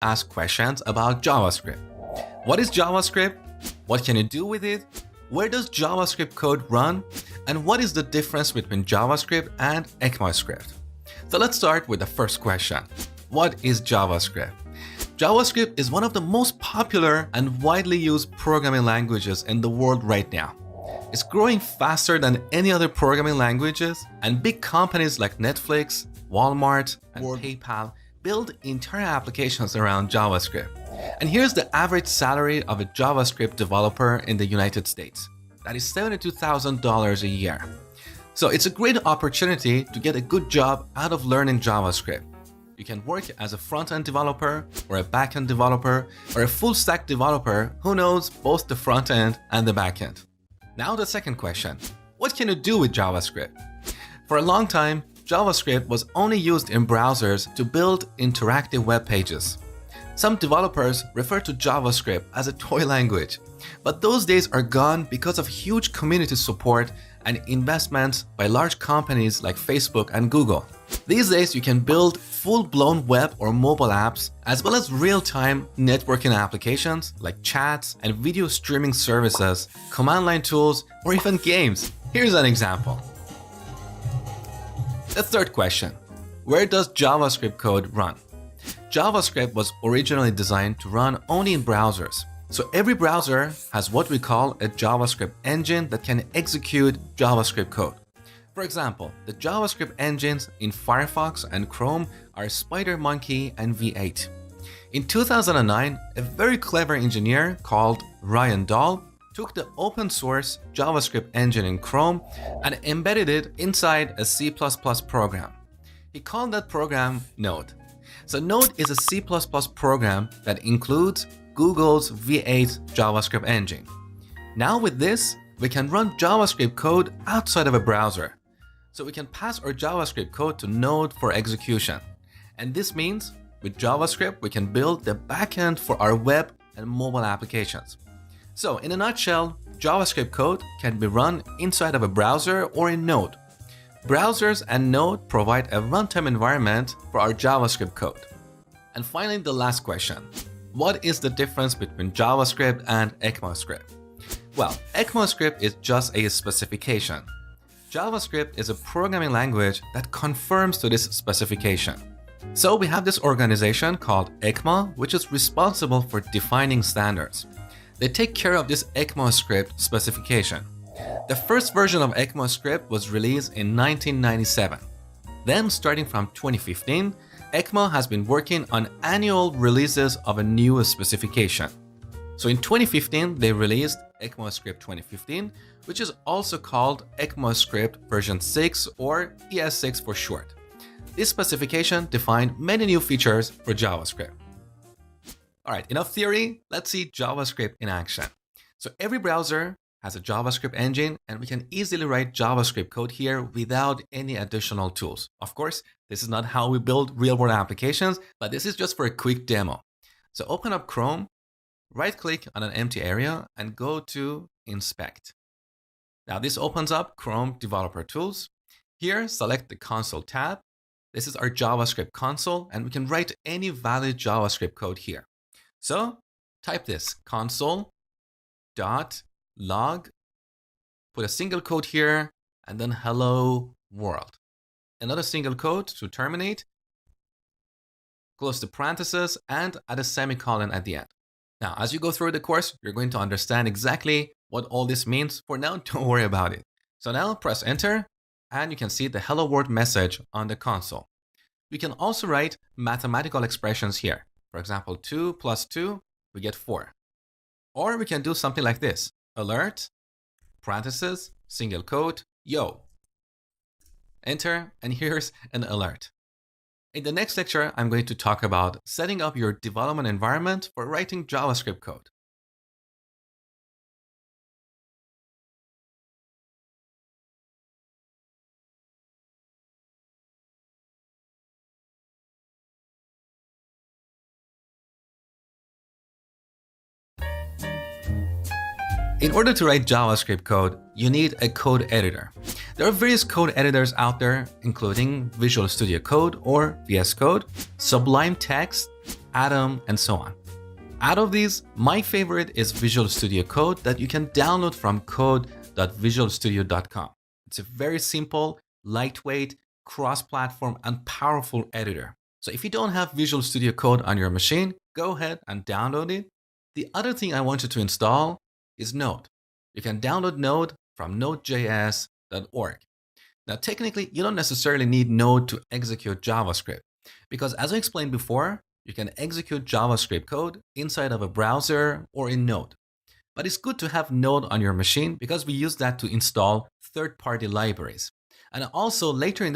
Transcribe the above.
ask questions about JavaScript. What is JavaScript? What can you do with it? Where does JavaScript code run? And what is the difference between JavaScript and ECMAScript? So let's start with the first question. What is JavaScript? JavaScript is one of the most popular and widely used programming languages in the world right now. It's growing faster than any other programming languages, and big companies like Netflix, Walmart, and PayPal build entire applications around JavaScript. And here's the average salary of a JavaScript developer in the United States. That is $72,000 a year. So it's a great opportunity to get a good job out of learning JavaScript. You can work as a front-end developer or a back-end developer or a full-stack developer who knows both the front-end and the back-end. Now the second question, what can you do with JavaScript? For a long time, JavaScript was only used in browsers to build interactive web pages. Some developers refer to JavaScript as a toy language, but those days are gone because of huge community support and investments by large companies like Facebook and Google. These days, you can build full-blown web or mobile apps, as well as real-time networking applications like chats and video streaming services, command line tools, or even games. Here's an example. The third question, where does JavaScript code run? JavaScript was originally designed to run only in browsers. So every browser has what we call a JavaScript engine that can execute JavaScript code. For example, the JavaScript engines in Firefox and Chrome are SpiderMonkey and V8. In 2009, a very clever engineer called Ryan Dahl took the open source JavaScript engine in Chrome and embedded it inside a C++ program. He called that program Node. So Node is a C++ program that includes Google's V8 JavaScript engine. Now with this, we can run JavaScript code outside of a browser. So we can pass our JavaScript code to Node for execution. And this means with JavaScript, we can build the backend for our web and mobile applications. So in a nutshell, JavaScript code can be run inside of a browser or in Node. Browsers and Node provide a runtime environment for our JavaScript code. And finally, the last question. What is the difference between JavaScript and ECMAScript? Well, ECMAScript is just a specification. JavaScript is a programming language that conforms to this specification. So we have this organization called ECMA, which is responsible for defining standards. They take care of this ECMAScript specification. The first version of ECMAScript was released in 1997. Then, starting from 2015, ECMA has been working on annual releases of a new specification. So in 2015, they released ECMAScript 2015, which is also called ECMAScript version 6 or ES6 for short. This specification defined many new features for JavaScript. All right, enough theory, let's see JavaScript in action. So every browser has a JavaScript engine, and we can easily write JavaScript code here without any additional tools. Of course, this is not how we build real-world applications, but this is just for a quick demo. So open up Chrome, right-click on an empty area, and go to Inspect. Now this opens up Chrome Developer Tools. Here, select the Console tab. This is our JavaScript console, and we can write any valid JavaScript code here. So type this, console.log, put a single quote here, and then hello world. Another single quote to terminate, close the parentheses, and add a semicolon at the end. Now, as you go through the course, you're going to understand exactly what all this means. For now, don't worry about it. So now press enter, and you can see the hello world message on the console. We can also write mathematical expressions here. For example, 2 plus 2, we get 4. Or we can do something like this. Alert, parentheses, single quote, yo. Enter, and here's an alert. In the next lecture, I'm going to talk about setting up your development environment for writing JavaScript code. In order to write JavaScript code, you need a code editor. There are various code editors out there, including Visual Studio Code or VS Code, Sublime Text, Atom, and so on. Out of these, my favorite is Visual Studio Code that you can download from code.visualstudio.com. It's a very simple, lightweight, cross-platform, and powerful editor. So if you don't have Visual Studio Code on your machine, go ahead and download it. The other thing I want you to install is Node. You can download Node from nodejs.org. Now, technically, you don't necessarily need Node to execute JavaScript because, as I explained before, you can execute JavaScript code inside of a browser or in Node. But it's good to have Node on your machine because we use that to install third-party libraries. And also later in